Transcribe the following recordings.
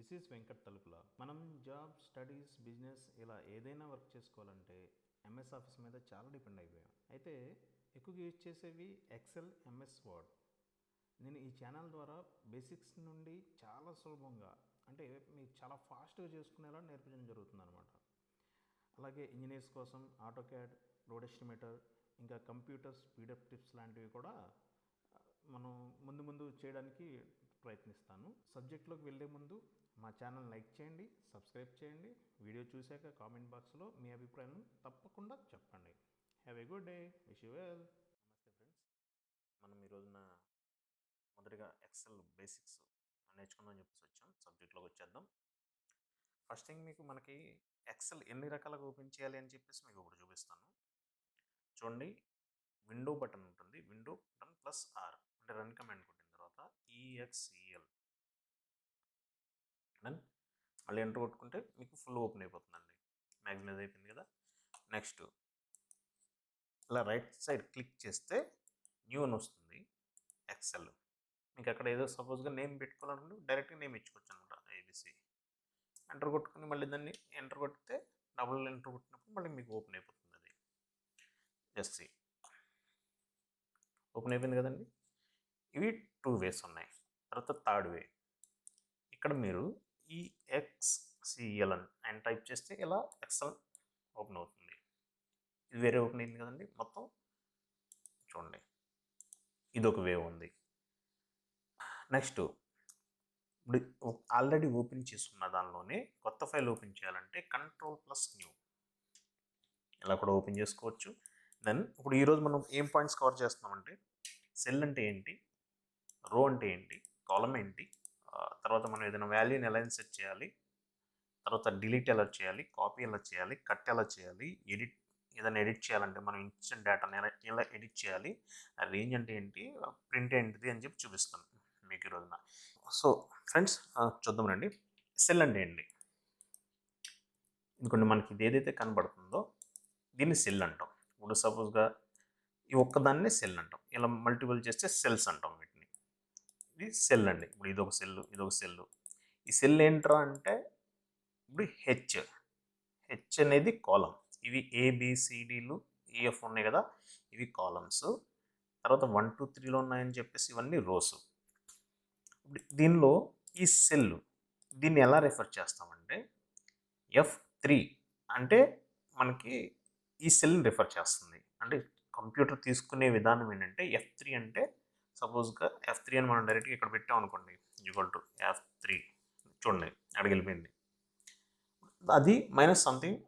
This is Venkat తలుపుల. మనం job, studies, business ఇలా ఏదైనా వర్క్ చేసుకోవాలంటే ఎంఎస్ ఆఫీస్ మీద చాలా డిపెండ్ అయిపోయాం. అయితే ఎక్కువగా యూజ్ చేసేవి ఎక్సెల్, ఎంఎస్ వర్డ్. నేను ఈ ఛానల్ ద్వారా బేసిక్స్ నుండి చాలా సులభంగా, అంటే మీకు చాలా ఫాస్ట్గా చేసుకునేలా నేర్పించడం జరుగుతుంది అనమాట. అలాగే ఇంజనీర్స్ కోసం ఆటోక్యాడ్, రోడ్ ఎస్టిమేటర్, ఇంకా కంప్యూటర్ స్పీడప్ టిప్స్ లాంటివి కూడా మనం ముందు ముందు చేయడానికి ప్రయత్నిస్తాను. సబ్జెక్ట్లోకి వెళ్ళే ముందు మా ఛానల్ లైక్ చేయండి, సబ్స్క్రైబ్ చేయండి. వీడియో చూశాక కామెంట్ బాక్స్లో మీ అభిప్రాయం తప్పకుండా చెప్పండి. Have a good day. Wish you well. నమస్తే ఫ్రెండ్స్. మనం ఈ రోజున మొదటిగా ఎక్సెల్ బేసిక్స్ నేర్చుకుందాం చెప్పేసి వచ్చాం. సబ్జెక్ట్లోకి వచ్చేద్దాం. ఫస్ట్ థింగ్ మనకి ఎక్సెల్ ఎన్ని రకాలుగా ఓపెన్ చేయాలి అని చెప్పేసి మీకు ఇప్పుడు చూపిస్తాను. చూడండి, విండో బటన్ ఉంటుంది. విండో బటన్ ప్లస్ ఆర్ అంటే రన్ కమాండ్ కొట్టిన తర్వాత ఈఎక్స్ఈఎల్ దెన్ మళ్ళీ ఎంటర్ కొట్టుకుంటే మీకు ఫుల్ ఓపెన్ అయిపోతుందండి. మ్యాగ్నైజ్ అయిపోయింది కదా. నెక్స్ట్ ఇలా రైట్ సైడ్ క్లిక్ చేస్తే న్యూ అని వస్తుంది ఎక్సెల్. మీకు అక్కడ ఏదో సపోజ్గా నేమ్ పెట్టుకోవాలనుకుంటే డైరెక్ట్గా నేమ్ ఇచ్చుకోవచ్చు అనమాట. ఏబిసి ఎంటర్ కొట్టుకుని మళ్ళీ దాన్ని ఎంటర్ కొడితే డబుల్ ఎంటర్ కొట్టినప్పుడు మళ్ళీ మీకు ఓపెన్ అయిపోతుంది. అది జస్ట్ ఓపెన్ అయిపోయింది కదండి. ఇవి 2 వేస్ ఉన్నాయి. తర్వాత థర్డ్ వే, ఇక్కడ మీరు ఈఎక్స్సిఎల్ అని టైప్ చేస్తే ఇలా ఎక్సెల్ ఓపెన్ అవుతుంది. ఇది వేరే ఓపెన్ అయింది కదండి. మొత్తం చూడండి, ఇదొక వే ఉంది. నెక్స్ట్ ఇప్పుడు ఆల్రెడీ ఓపెన్ చేసుకున్న దానిలోనే కొత్త ఫైల్ ఓపెన్ చేయాలంటే కంట్రోల్ ప్లస్ న్యూ ఇలా కూడా ఓపెన్ చేసుకోవచ్చు. దెన్ ఇప్పుడు ఈరోజు మనం ఏం పాయింట్స్ కవర్ చేస్తున్నామంటే సెల్ అంటే ఏంటి, రో అంటే ఏంటి, కాలం ఏంటి, తర్వాత మనం ఏదైనా వాల్యూని ఎలా ఇన్సెట్ చేయాలి, తర్వాత డిలీట్ ఎలా చేయాలి, కాపీ ఎలా చేయాలి, కట్ ఎలా చేయాలి, ఎడిట్ ఏదైనా ఎడిట్ చేయాలంటే మనం ఇచ్చిన డేటాని ఎలా ఎడిట్ చేయాలి, రేంజ్ అంటే ఏంటి, ప్రింట్ ఏంటిది అని చెప్పి చూపిస్తాను మీకు ఈ రోజున. సో ఫ్రెండ్స్ చూద్దాం రండి. సెల్ అంటే ఏంటి, ఎందుకంటే మనకి ఇది ఏదైతే కనబడుతుందో దీన్ని సెల్ అంటాం. ఇప్పుడు సపోజ్గా ఈ ఒక్కదాన్నే సెల్ అంటాం. ఇలా మల్టిపుల్ చేస్తే సెల్స్ అంటాం వీటిని. ఇది సెల్ అండి. ఇప్పుడు ఇదొక సెల్. ఈ సెల్ ఏంట్రా అంటే ఇప్పుడు హెచ్ అనేది కాలం. ఇవి ఏబిసిడీలు ఈఎఫ్ ఉన్నాయి కదా, ఇవి కాలమ్స్. తర్వాత 1 2 3లో ఉన్నాయని చెప్పేసి ఇవన్నీ రోస్. దీనిలో ఈ సెల్ దీన్ని ఎలా రిఫర్ చేస్తామంటే F3 అంటే మనకి ఈ సెల్ని రిఫర్ చేస్తుంది. అంటే కంప్యూటర్ తీసుకునే విధానం ఏంటంటే F3 అంటే సపోజ్గా F3 అని మనం డైరెక్ట్గా ఇక్కడ పెట్టాం అనుకోండి, ఈక్వల్ టు F3. చూడండి అక్కడికి వెళ్ళిపోయింది. అది మైనస్ సంథింగ్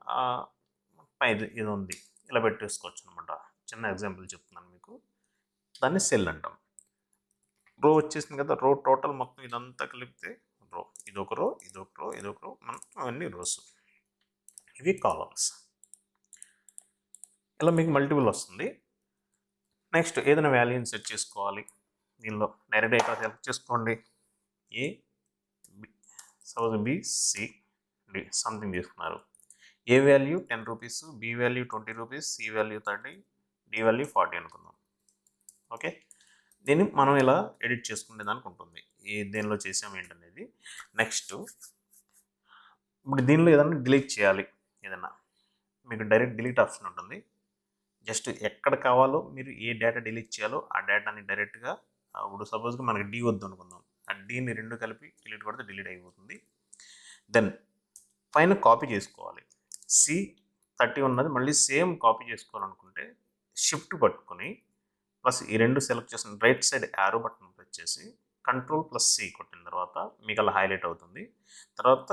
పైది ఇది ఉంది, ఇలా పెట్టేసుకోవచ్చు అనమాట. చిన్న ఎగ్జాంపుల్ చెప్తున్నాను మీకు. దాన్ని సెల్ అంటాం. రో వచ్చేసింది కదా, రో టోటల్ మొత్తం ఇదంతా కలిపితే రో. ఇదొక రో మనం అవన్నీ రోస్. ఇవి కాలమ్స్. ఇలా మీకు మల్టిపుల్ వస్తుంది. నెక్స్ట్ ఏదైనా వాల్యూని సెట్ చేసుకోవాలి. దీనిలో డైరెక్ట్ ఇక్కడ సెలెక్ట్ చేసుకోండి. A suppose B C D something తీసుకున్నారు. A value 10 rupees, B value 20 rupees, C value 30, D value 40 అనుకుందాం. ఓకే, దీన్ని మనం ఇలా ఎడిట్ చేసుకునే దానికి ఉంటుంది. దేనిలో చేసాం ఏంటనేది. నెక్స్ట్ ఇప్పుడు దీనిలో ఏదైనా డిలీట్ చేయాలి, ఏదైనా మీకు డైరెక్ట్ డిలీట్ ఆప్షన్ ఉంటుంది. జస్ట్ ఎక్కడ కావాలో మీరు ఏ డేటా డిలీట్ చేయాలో ఆ డేటాని డైరెక్ట్గా, ఇప్పుడు సపోజ్గా మనకి డి వద్దు అనుకుందాం, ఆ డీని రెండు కలిపి డిలీట్ కొడితే డిలీట్ అయిపోతుంది. దెన్ పైన కాపీ చేసుకోవాలి. C30 ఉన్నది మళ్ళీ సేమ్ కాపీ చేసుకోవాలనుకుంటే షిఫ్ట్ పట్టుకొని ప్లస్ ఈ రెండు సెలెక్ట్ చేసిన right side arrow button press చేసి కంట్రోల్ ప్లస్ C కొట్టిన తర్వాత మీకు అలా హైలైట్ అవుతుంది. తర్వాత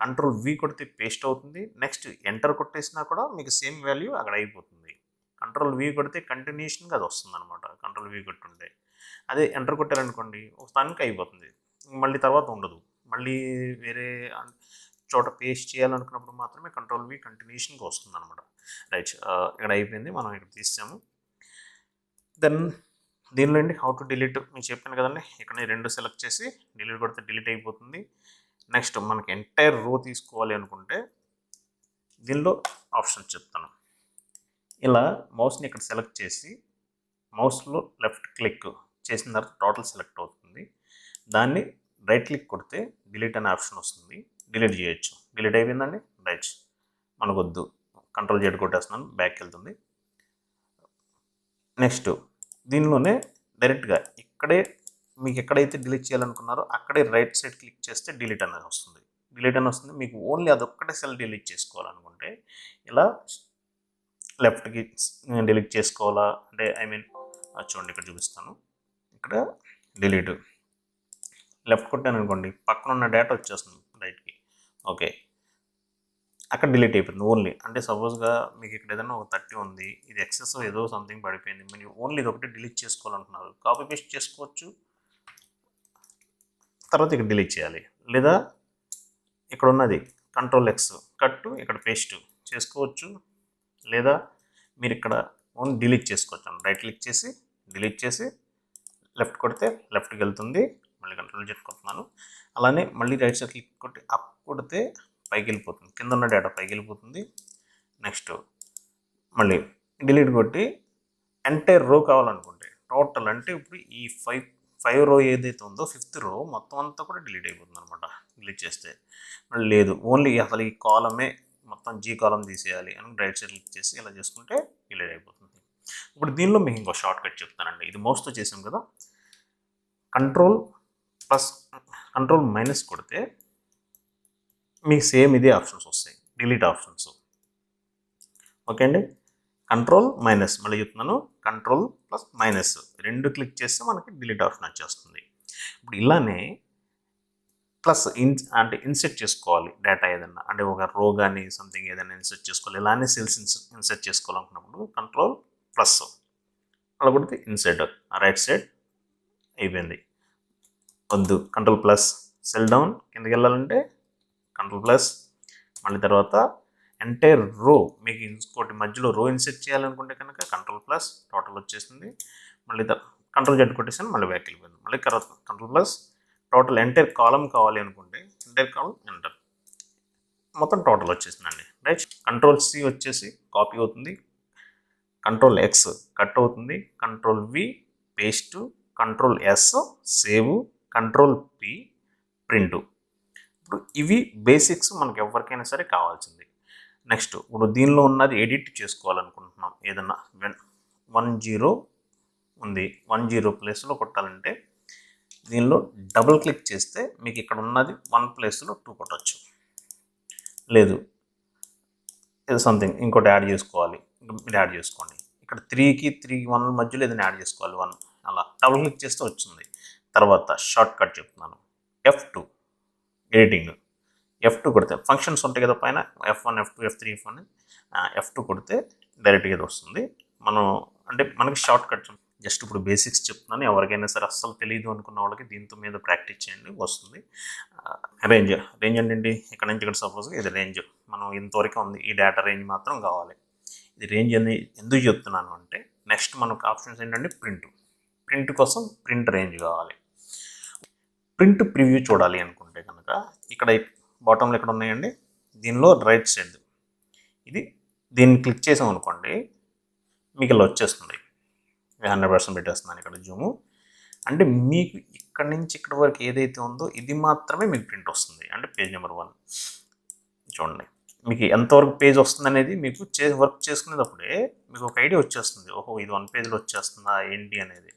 కంట్రోల్ V కొడితే పేస్ట్ అవుతుంది. నెక్స్ట్ ఎంటర్ కొట్టేసినా కూడా మీకు సేమ్ వాల్యూ అక్కడ అయిపోతుంది. కంట్రోల్ V కొడితే కంటిన్యూషన్గా అది వస్తుంది అనమాట. కంట్రోల్ V కొట్టుంటే అదే ఎంటర్ కొట్టారనుకోండి ఒక స్థానికి అయిపోతుంది, మళ్ళీ తర్వాత ఉండదు. మళ్ళీ వేరే చోట పేస్ట్ చేయాలనుకున్నప్పుడు మాత్రమే కంట్రోల్ V కంటిన్యూషన్గా వస్తుంది అనమాట. రైట్, ఇక్కడ అయిపోయింది, మనం ఇక్కడ తీసాము. దెన్ దీనిలో అండి హౌ టు డిలీట్ మీకు చెప్పాను కదండి. ఇక్కడ రెండు సెలెక్ట్ చేసి డిలీట్ కొడితే డిలీట్ అయిపోతుంది. నెక్స్ట్ మనకి ఎంటైర్ రో తీసుకోవాలి అనుకుంటే దీనిలో ఆప్షన్ చెప్తాను. ఇలా మౌస్ని ఇక్కడ సెలెక్ట్ చేసి మౌస్లో లెఫ్ట్ క్లిక్ చేసిన తర్వాత టోటల్ సెలెక్ట్ అవుతుంది. దాన్ని రైట్ క్లిక్ కొడితే డిలీట్ అనే ఆప్షన్ వస్తుంది, డిలీట్ చేయొచ్చు. డిలీట్ అయిపోయిందండి, రైట్. మనకొద్దు, కంట్రోల్ జెడ్ కొట్టేస్తున్నాను, బ్యాక్ వెళ్తుంది. నెక్స్ట్ దీనిలోనే డైరెక్ట్గా ఇక్కడే మీకు ఎక్కడైతే డిలీట్ చేయాలనుకున్నారో అక్కడే రైట్ సైడ్ క్లిక్ చేస్తే డిలీట్ అనేది వస్తుంది. డిలీట్ అని వస్తుంది. మీకు ఓన్లీ అదొక్కటే సెల్ డిలీట్ చేసుకోవాలనుకుంటే ఇలా లెఫ్ట్కి డిలీట్ చేసుకోవాలా అంటే చూడండి ఇక్కడ చూపిస్తాను. ఇక్కడ డిలీట్ లెఫ్ట్ కొట్టాను అనుకోండి, పక్కన ఉన్న డేటా వచ్చేస్తుంది రైట్కి. ఓకే, అక్కడ డిలీట్ అయిపోతుంది ఓన్లీ. అంటే సపోజ్గా మీకు ఇక్కడ ఏదైనా ఒక 30 ఉంది, ఇది ఎక్సెస్ ఏదో సంథింగ్ పడిపోయింది, మీరు ఓన్లీ ఇది ఒకటి డిలీట్ చేసుకోవాలనుకున్నారు, కాపీ పేస్ట్ చేసుకోవచ్చు, తర్వాత ఇక్కడ డిలీట్ చేయాలి. లేదా ఇక్కడ ఉన్నది కంట్రోల్ ఎక్స్ కట్టు, ఇక్కడ పేస్ట్ చేసుకోవచ్చు. లేదా మీరు ఇక్కడ ఓన్ డిలీట్ చేసుకోవచ్చు. రైట్ క్లిక్ చేసి డిలీట్ చేసి లెఫ్ట్ కొడితే లెఫ్ట్కి వెళ్తుంది. మళ్ళీ కంట్రోల్ జెడ్ కొడుతున్నాను. అలానే మళ్ళీ రైట్ సైడ్ క్లిక్ కొట్టి అప్ కొడితే పైకి వెళ్ళిపోతుంది, కింద ఉన్న డేటా పైకి వెళ్ళిపోతుంది. నెక్స్ట్ మళ్ళీ డిలీట్ కొట్టి ఎంటైర్ రో కావాలనుకుంటే టోటల్, అంటే ఇప్పుడు ఈ ఫైవ్ రో ఏదైతే ఉందో 5th రో మొత్తం అంతా కూడా డిలీట్ అయిపోతుంది అనమాట డిలీట్ చేస్తే. మళ్ళీ లేదు, ఓన్లీ అసలు ఈ కాలమే మొత్తం జీ కాలం తీసేయాలి అని రైట్ సైడ్ క్లిక్ చేసి ఇలా చేసుకుంటే డిలీట్ అయిపోతుంది. ఇప్పుడు దీనిలో మీకు ఇంకో షార్ట్ కట్ చెప్తానండి. ఇది మౌస్తో చేసాం కదా, కంట్రోల్ ప్లస్ కంట్రోల్ మైనస్ కొడితే మీకు సేమ్ ఇదే ఆప్షన్స్ వస్తాయి, డిలీట్ ఆప్షన్స్. ఓకే అండి, కంట్రోల్ మైనస్ మళ్ళీ చెప్తున్నాను, కంట్రోల్ ప్లస్ మైనస్ రెండు క్లిక్ చేస్తే మనకి డిలీట్ ఆప్షన్ వచ్చేస్తుంది. ఇప్పుడు ఇలానే ప్లస్ అంటే ఇన్సెట్ చేసుకోవాలి డేటా ఏదన్నా, అంటే ఒక రో కానీ సంథింగ్ ఏదైనా ఇన్సెట్ చేసుకోవాలి. ఇలానే సెల్స్ ఇన్సెట్ చేసుకోవాలనుకున్నప్పుడు కంట్రోల్ ప్లస్ అలా కొడితే ఇన్సెట్ రైట్ సైడ్ అయిపోయింది. వద్దు, కంట్రోల్ ప్లస్ సెల్ డౌన్ కిందకి వెళ్ళాలంటే కంట్రోల్ ప్లస్, మళ్ళీ తర్వాత ఎంటైర్ రో మీకు ఇంకోటి మధ్యలో రో ఇన్సెట్ చేయాలనుకుంటే కనుక కంట్రోల్ ప్లస్, టోటల్ వచ్చేసింది. మళ్ళీ కంట్రోల్ జెడ్ కొట్టేసాను, మళ్ళీ బ్యాక్ వెళ్ళిపోయింది. మళ్ళీ control plus total entire column కావాలి అనుకుంటే ఎంటైర్ కాలం ఎంటర్, మొత్తం టోటల్ వచ్చేసిందండి. రైట్, కంట్రోల్ సి వచ్చేసి కాపీ అవుతుంది, కంట్రోల్ ఎక్స్ కట్ అవుతుంది, control V paste, control S save, control P print. ఇప్పుడు ఇవి బేసిక్స్ మనకి ఎవరికైనా సరే కావాల్సింది. నెక్స్ట్ ఇప్పుడు దీనిలో ఉన్నది ఎడిట్ చేసుకోవాలనుకుంటున్నాం, ఏదన్నా 10 ఉంది, 10 ప్లేస్లో కొట్టాలంటే దీనిలో డబుల్ క్లిక్ చేస్తే మీకు ఇక్కడ ఉన్నది 1 ప్లేస్లో 2 కొట్టచ్చు. లేదు ఏదో సంథింగ్ ఇంకోటి యాడ్ చేసుకోవాలి, మీరు యాడ్ చేసుకోండి. ఇక్కడ 3కి 3 మధ్యలో ఏదైనా యాడ్ చేసుకోవాలి 1, అలా డబుల్ క్లిక్ చేస్తే వచ్చింది. తర్వాత షార్ట్ కట్ చెప్తున్నాను, F2 ఎడిటింగ్. F2 కొడితే ఫంక్షన్స్ ఉంటాయి కదా పైన, F1 F2 F3 F1, F2 కొడితే డైరెక్ట్గా ఇది వస్తుంది. మనం అంటే మనకి షార్ట్ కట్ జస్ట్ ఇప్పుడు బేసిక్స్ చెప్తున్నాను, ఎవరికైనా సరే అస్సలు తెలియదు అనుకున్న వాళ్ళకి దీంతో మీద ప్రాక్టీస్ చేయండి, వస్తుంది. రేంజ్ ఏంటండి, ఇక్కడ నుంచి ఇక్కడ సపోజ్గా ఇది రేంజ్, మనం ఇంతవరకు ఉంది, ఈ డేటా రేంజ్ మాత్రం కావాలి. ఇది రేంజ్ అని ఎందుకు చెప్తున్నాను అంటే నెక్స్ట్ మనకు ఆప్షన్స్ ఏంటంటే ప్రింట్ కోసం ప్రింట్ రేంజ్ కావాలి. ప్రింట్ ప్రివ్యూ చూడాలి అనుకుంటే కనుక ఇక్కడ బాటంలో ఇక్కడ ఉన్నాయండి, దీనిలో రైట్ సైడ్ దీన్ని క్లిక్ చేసాం అనుకోండి మీకు ఇలా వచ్చేస్తుంది. 100% పెట్టేస్తున్నాను ఇక్కడ జూము. అంటే మీకు ఇక్కడ నుంచి ఇక్కడ వరకు ఏదైతే ఉందో ఇది మాత్రమే మీకు ప్రింట్ వస్తుంది. అంటే పేజ్ నెంబర్ 1 చూడండి, మీకు ఎంతవరకు పేజ్ వస్తుంది అనేది మీకు వర్క్ చేసుకునేటప్పుడే మీకు ఒక ఐడియా వచ్చేస్తుంది. ఓహో ఇది 1 పేజ్లో వచ్చేస్తుందా ఏంటి అనేది.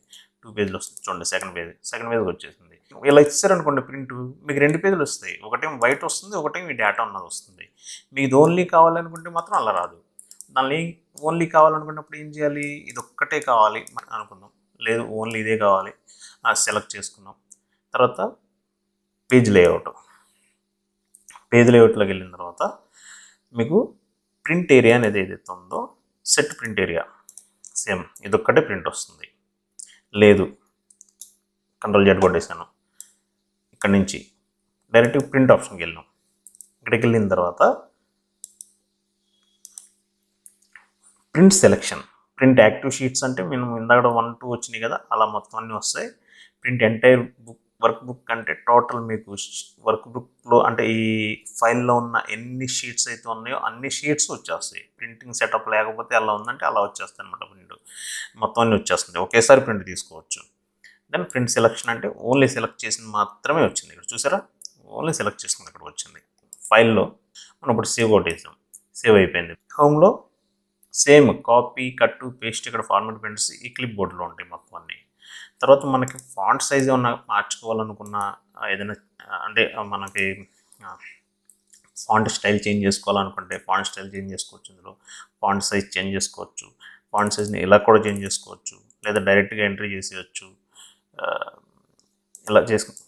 2 పేజ్లో వస్తుంది చూడండి, సెకండ్ పేజ్కి వచ్చేసింది. ఇలా ఇచ్చారనుకోండి ప్రింట్, మీకు 2 పేజీలు వస్తాయి, ఒకటేమో వైట్ వస్తుంది, ఒకటేమో ఈ డేటా ఉన్నది వస్తుంది. మీకు ఇది ఓన్లీ కావాలనుకుంటే మాత్రం అలా రాదు. దాన్ని ఓన్లీ కావాలనుకున్నప్పుడు ఏం చేయాలి, ఇది ఒక్కటే కావాలి అనుకుందాం, లేదు ఓన్లీ ఇదే కావాలి, సెలెక్ట్ చేసుకున్నాం. తర్వాత పేజ్ లేఅవుట్లోకి వెళ్ళిన తర్వాత మీకు ప్రింట్ ఏరియా అనేది ఏదైతే ఉందో సెట్ ప్రింట్ ఏరియా సేమ్ ఇదొక్కటే ప్రింట్ వస్తుంది. లేదు కంట్రోల్ జెడ్ కొట్టేసాను, ఇక్కడ నుంచి డైరెక్ట్ ప్రింట్ ఆప్షన్కి వెళ్ళినాం. ఇక్కడికి వెళ్ళిన తర్వాత print selection, print active sheets అంటే మేము ఇందాక 1, 2 వచ్చినాయి కదా, అలా మొత్తం అన్నీ వస్తాయి. ప్రింట్ ఎంటైర్ వర్క్ బుక్ అంటే టోటల్ మీకు వర్క్ బుక్లో అంటే ఈ ఫైల్లో ఉన్న ఎన్ని షీట్స్ అయితే ఉన్నాయో అన్ని షీట్స్ వచ్చేస్తాయి. ప్రింటింగ్ సెటప్ లేకపోతే అలా ఉందంటే అలా వచ్చేస్తాయి అనమాట. ప్రింట్ మొత్తం అన్నీ వచ్చేస్తుంది, ఒకేసారి ప్రింట్ తీసుకోవచ్చు. దెన్ ప్రింట్ సెలక్షన్ అంటే ఓన్లీ సెలెక్ట్ చేసింది మాత్రమే వచ్చింది. ఇక్కడ చూసారా, ఓన్లీ సెలెక్ట్ చేసుకుంది ఇక్కడ వచ్చింది. ఫైల్లో మనం ఇప్పుడు సేవ్ కొట్టేసాం, సేవ్ అయిపోయింది. హోమ్లో సేమ్ కాపీ కట్టు పేస్ట్ ఇక్కడ ఫార్మాట్ ప్రింట్స్ ఈ క్లిప్ బోర్డ్లో ఉంటాయి మొత్తం అన్నీ. తర్వాత మనకి ఫాంట్ సైజ్ ఏమన్నా మార్చుకోవాలనుకున్న ఏదైనా అంటే మనకి ఫాంట్ స్టైల్ చేంజ్ చేసుకోవాలనుకుంటే ఫాంట్ స్టైల్ చేంజ్ చేసుకోవచ్చు. ఇందులో ఫాంట్ సైజ్ చేంజ్ చేసుకోవచ్చు. ఫాంట్ సైజ్ని ఇలా కూడా చేంజ్ చేసుకోవచ్చు, లేదా డైరెక్ట్గా ఎంట్రీ చేసేయచ్చు, ఇలా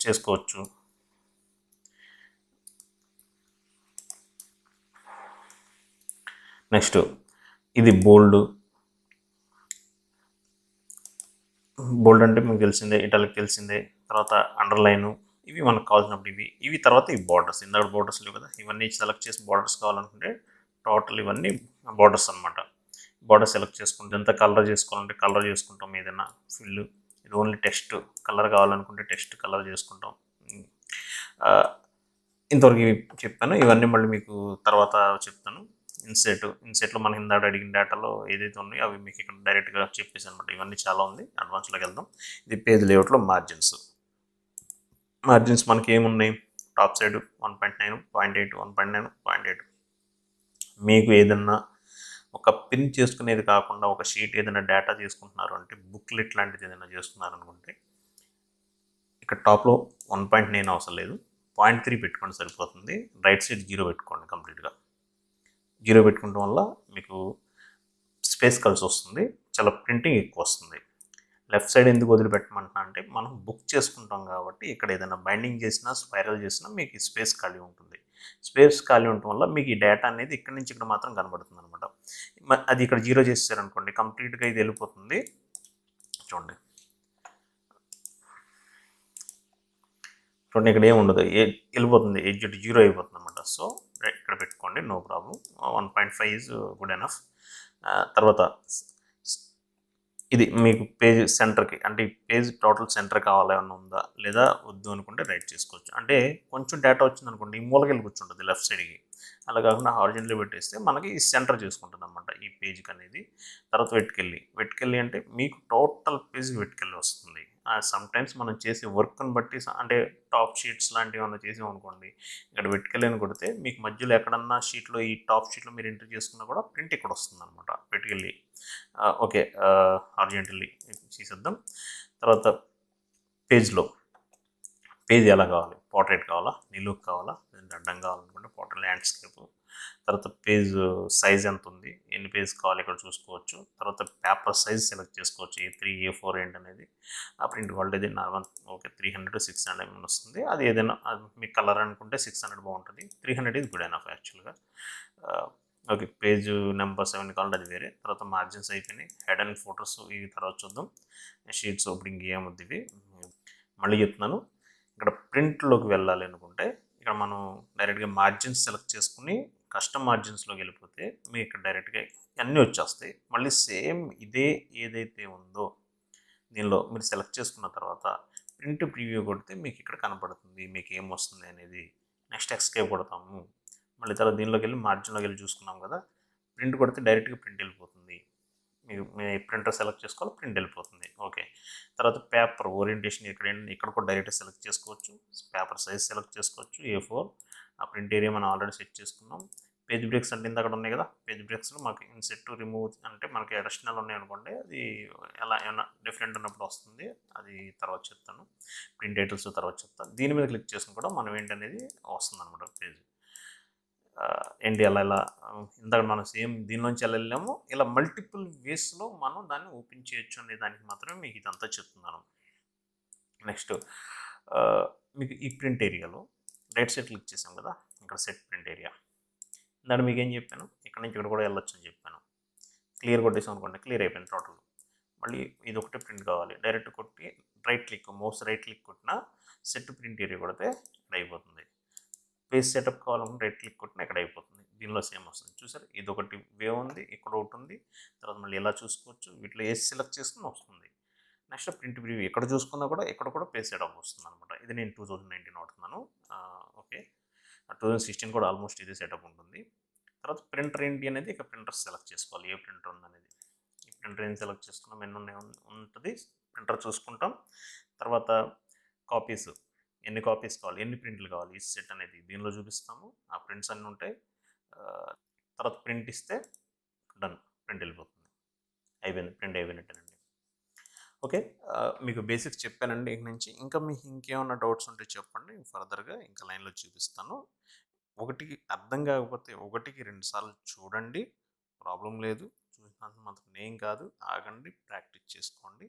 చేసుకోవచ్చు. నెక్స్ట్ ఇది బోల్డ్ అంటే మీకు తెలిసిందే, ఇటాలిక్ తెలిసిందే. తర్వాత అండర్లైను ఇవి మనకు కావాల్సినప్పుడు ఇవి తర్వాత ఈ బార్డర్స్, ఇందాక బార్డర్స్ లేవు కదా, ఇవన్నీ సెలెక్ట్ చేసి బార్డర్స్ కావాలనుకుంటే టోటల్ ఇవన్నీ బార్డర్స్ అనమాట. బార్డర్ సెలెక్ట్ చేసుకుంటే ఎంత కలర్ చేసుకోవాలంటే కలర్ చేసుకుంటాం, ఏదైనా ఫిల్. ఇది ఓన్లీ టెక్స్ట్ కలర్ కావాలనుకుంటే టెక్స్ట్ కలర్ చేసుకుంటాం. ఇంతవరకు ఇవి చెప్పాను, ఇవన్నీ మళ్ళీ మీకు తర్వాత చెప్తాను. ఇన్సెట్లో మనం ఇందాక అడిగిన డేటాలో ఏదైతే ఉన్నాయో అవి మీకు ఇక్కడ డైరెక్ట్గా చెప్పేసి అనమాట. ఇవన్నీ చాలా ఉంది, అడ్వాన్స్లోకి వెళ్దాం. ఇది పేజ్ లేఅవుట్లో మార్జిన్స్ మనకి ఏమున్నాయి, టాప్ సైడ్ 1.9, 0.8, 1.9, 0.8. మీకు ఏదన్నా ఒక పిన్ చేసుకునేది కాకుండా ఒక షీట్ ఏదైనా డేటా చేసుకుంటున్నారు అంటే బుక్లెట్ లాంటిది ఏదైనా చేస్తున్నారు అనుకుంటే ఇక్కడ టాప్లో 1.9 అవసరం లేదు, 0.3 పెట్టుకోండి సరిపోతుంది. రైట్ సైడ్ 0 పెట్టుకోండి, కంప్లీట్గా 0 పెట్టుకోవడం వల్ల మీకు స్పేస్ కలిసి వస్తుంది, చాలా ప్రింటింగ్ ఎక్కువ వస్తుంది. లెఫ్ట్ సైడ్ ఎందుకు వదిలిపెట్టమంటున్నా అంటే మనం బుక్ చేసుకుంటాం కాబట్టి ఇక్కడ ఏదైనా బైండింగ్ చేసినా స్పైరల్ చేసినా మీకు స్పేస్ ఖాళీ ఉంటుంది. స్పేస్ ఖాళీ ఉండటం వల్ల మీకు ఈ డేటా అనేది ఇక్కడ నుంచి ఇక్కడ మాత్రం కనబడుతుంది అనమాట. అది ఇక్కడ 0 చేసారనుకోండి కంప్లీట్గా ఇది వెళ్ళిపోతుంది. చూడండి ఇక్కడ ఏముండదు, వెళ్ళిపోతుంది, ఎడ్జ్ 0 అయిపోతుంది అనమాట. సో ఇక్కడ పెట్టుకోండి, no problem. 1.5 is good enough. తర్వాత ఇది మీకు పేజ్ సెంటర్కి, అంటే ఈ పేజ్ టోటల్ సెంటర్ కావాలేమన్నా ఉందా లేదా వద్దు అనుకుంటే రైట్ చేసుకోవచ్చు. అంటే కొంచెం డేటా వచ్చింది అనుకోండి ఈ మూలకెళ్ళి కూర్చుంటుంది లెఫ్ట్ సైడ్కి, అలా కాకుండా హారిజెంటల్ పెట్టేస్తే మనకి ఈ సెంటర్ చేసుకుంటుంది అనమాట ఈ పేజ్కి అనేది. తర్వాత వెట్టుకెళ్ళి అంటే మీకు టోటల్ పేజ్కి వెట్టుకెళ్ళి వస్తుంది. సమ్టైమ్స్ మనం చేసే వర్క్ని బట్టి, అంటే టాప్ షీట్స్ లాంటివి ఏమైనా చేసాం అనుకోండి ఇక్కడ వెట్టుకెళ్ళని కొడితే మీకు మధ్యలో ఎక్కడన్నా షీట్లో ఈ టాప్ షీట్లో మీరు ఎంటర్ చేసుకున్నా కూడా ప్రింట్ ఇక్కడ వస్తుంది అనమాట వెట్టుకెళ్ళి. ఓకే, హారిజెంటల్లీ చేసేద్దాం. తర్వాత పేజ్ ఎలా కావాలి, పోర్ట్రేట్ కావాలా, నిలువుకి కావాలా, అడ్డం కావాలనుకుంటే పోర్ట్రేట్ ల్యాండ్స్కేప్. తర్వాత పేజ్ సైజ్ ఎంత ఉంది, ఎన్ని పేజ్ కావాలి ఇక్కడ చూసుకోవచ్చు. తర్వాత పేపర్ సైజ్ సెలెక్ట్ చేసుకోవచ్చు, A3 A4 ఏంటనేది. ఆ ప్రింట్ క్వాలిటీ ఇది నార్మల్, ఓకే 300 600 ఎంఎం వస్తుంది. అది ఏదైనా మీ కలర్ అనుకుంటే 600 బాగుంటుంది, 300 ఇది గుడ్ ఎనఫ్ యాక్చువల్గా. ఓకే, పేజ్ నెంబర్ 7 కావాలంటే అది వేరే. తర్వాత మార్జిన్స్ అయిపోయినాయి, హెడ్ అండ్ ఫోటోస్ ఇవి తర్వాత చూద్దాం. షీట్స్ ఇప్పుడు ఇంకేముంది ఇవి మళ్ళీ చెప్తున్నాను. ఇక్కడ ప్రింట్లోకి వెళ్ళాలి అనుకుంటే ఇక్కడ మనం డైరెక్ట్గా మార్జిన్స్ సెలెక్ట్ చేసుకుని కస్టమ్ మార్జిన్స్లోకి వెళ్ళిపోతే మీకు ఇక్కడ డైరెక్ట్గా అన్నీ వచ్చేస్తాయి. మళ్ళీ సేమ్ ఇదే ఏదైతే ఉందో దీనిలో మీరు సెలెక్ట్ చేసుకున్న తర్వాత ప్రింట్ ప్రివ్యూ కొడితే మీకు ఇక్కడ కనపడుతుంది మీకు ఏం వస్తుంది అనేది. నెక్స్ట్ ఎస్కేప్ కొడతాము, మళ్ళీ తర్వాత దీనిలోకి వెళ్ళి మార్జిన్లోకి వెళ్ళి చూసుకున్నాం కదా, ప్రింట్ కొడితే డైరెక్ట్గా ప్రింట్ వెళ్ళిపోతుంది. మీకు మీ ప్రింటర్ సెలెక్ట్ చేసుకోవాలి, ప్రింట్ వెళ్ళిపోతుంది. ఓకే, తర్వాత పేపర్ ఓరియంటేషన్ ఇక్కడ కూడా డైరెక్ట్ సెలెక్ట్ చేసుకోవచ్చు. పేపర్ సైజ్ సెలెక్ట్ చేసుకోవచ్చు, A4. ఆ ప్రింట్ ఏరియా మనం ఆల్రెడీ సెట్ చేసుకున్నాం. పేజ్ బ్రేక్స్ అంటే ఇందాక ఉన్నాయి కదా, పేజ్ బ్రేక్స్లో మాకు ఇన్సెట్ రిమూవ్ అంటే మనకి అడిషనల్ ఉన్నాయి అనుకోండి, అది ఎలా ఏమైనా డిఫరెంట్ ఉన్నప్పుడు వస్తుంది, అది తర్వాత చెప్తాను. ప్రింట్ టైటిల్స్ తర్వాత చెప్తాను. దీని మీద క్లిక్ చేసుకుని కూడా మనం ఏంటనేది వస్తుంది అనమాట పేజ్. ఏంటి ఎలా ఇందాక మనం సేమ్ దీనిలోంచి ఎలా వెళ్ళాము, ఇలా మల్టిపుల్ వేస్లో మనం దాన్ని ఓపెన్ చేయొచ్చు అనే దానికి మాత్రమే మీకు ఇదంతా చెప్తున్నాను. నెక్స్ట్ మీకు ఈ ప్రింట్ ఏరియాలో రైట్ సైడ్ క్లిక్ చేసాం కదా, ఇక్కడ సెట్ ప్రింట్ ఏరియా. దాన్ని మీకు ఏం చెప్పాను, ఇక్కడ నుంచి ఇక్కడ కూడా వెళ్ళొచ్చు అని చెప్పాను. క్లియర్ కొట్టేసాం అనుకోండి, క్లియర్ అయిపోయింది టోటల్. మళ్ళీ ఇది ఒకటే ప్రింట్ కావాలి, డైరెక్ట్ కొట్టి మౌస్ రైట్ క్లిక్ కొట్టినా సెట్ ప్రింట్ ఏరియా కొడితే ఇక్కడ అయిపోతుంది. పేజ్ సెటప్ కావాలనుకుంటే రైట్ క్లిక్ కొట్టినా ఇక్కడ అయిపోతుంది. దీనిలో సేమ్ వస్తుంది చూసారు, ఇది ఒకటి వే ఉంది, ఇక్కడ ఒకటి ఉంది. తర్వాత మళ్ళీ ఎలా చూసుకోవచ్చు, వీటిలో ఏసి సెలెక్ట్ చేసుకుని వస్తుంది. నెక్స్ట్ ప్రింట్ ప్రివ్యూ ఎక్కడ చూసుకున్నా కూడా ఇక్కడ కూడా పేజ్ సెటప్ వస్తుంది అనమాట. ఇది నేను 2019 వాడుతున్నాను. ఓకే, 2016 కూడా ఆల్మోస్ట్ ఇదే సెటప్ ఉంటుంది. తర్వాత ప్రింటర్ ఏంటి అనేది ఇక ప్రింటర్ సెలెక్ట్ చేసుకోవాలి, ఏ ప్రింటర్ ఉందనేది. ఈ ప్రింటర్ ఏం సెలెక్ట్ చేసుకున్నాం, ఎన్ని ఉన్నాయి ఉంటుంది, ప్రింటర్ చూసుకుంటాం. తర్వాత కాపీస్, ఎన్ని కాపీస్ కావాలి, ఎన్ని ప్రింట్లు కావాలి, ఈ సెట్ అనేది దీనిలో చూపిస్తాము. ఆ ప్రింట్స్ అన్నీ ఉంటాయి. తర్వాత ప్రింట్ ఇస్తే డన్, ప్రింట్ వెళ్ళిపోతుంది. అయిపోయింది, ప్రింట్ అయిపోయినట్టేనండి. ఓకే, మీకు బేసిక్స్ చెప్పానండి. ఇక నుంచి ఇంకా మీకు ఇంకేమైనా డౌట్స్ ఉంటే చెప్పండి, ఫర్దర్గా ఇంకా లైన్లో చూపిస్తాను. ఒకటి అర్థం కాకపోతే 1కి 2 సార్లు చూడండి, ప్రాబ్లం లేదు. చూసినంత మాత్రం ఏం కాదు, ఆగండి, ప్రాక్టీస్ చేసుకోండి.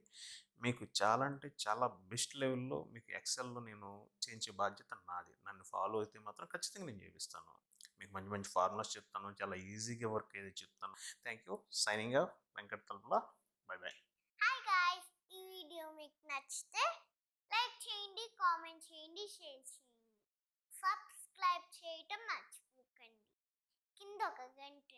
మీకు చాలా అంటే చాలా బెస్ట్ లెవెల్లో మీకు ఎక్సెల్లో నేను చేయించే బాధ్యత నాది. నన్ను ఫాలో అయితే మాత్రం ఖచ్చితంగా నేను చేపిస్తాను. మీకు మంచి మంచి ఫార్ములాస్ చెప్తాను, చాలా ఈజీగా వర్క్ అయ్యేది చెప్తాను. Thank you. Signing off, Venkat Talupula. Bye bye. Hi guys, ఈ వీడియో మీకు నచ్చితే లైక్ చేయండి, కామెంట్ చేయండి, షేర్ చేయండి. సబ్స్క్రైబ్ చేయటం మర్చిపోకండి. కింద ఒక గంట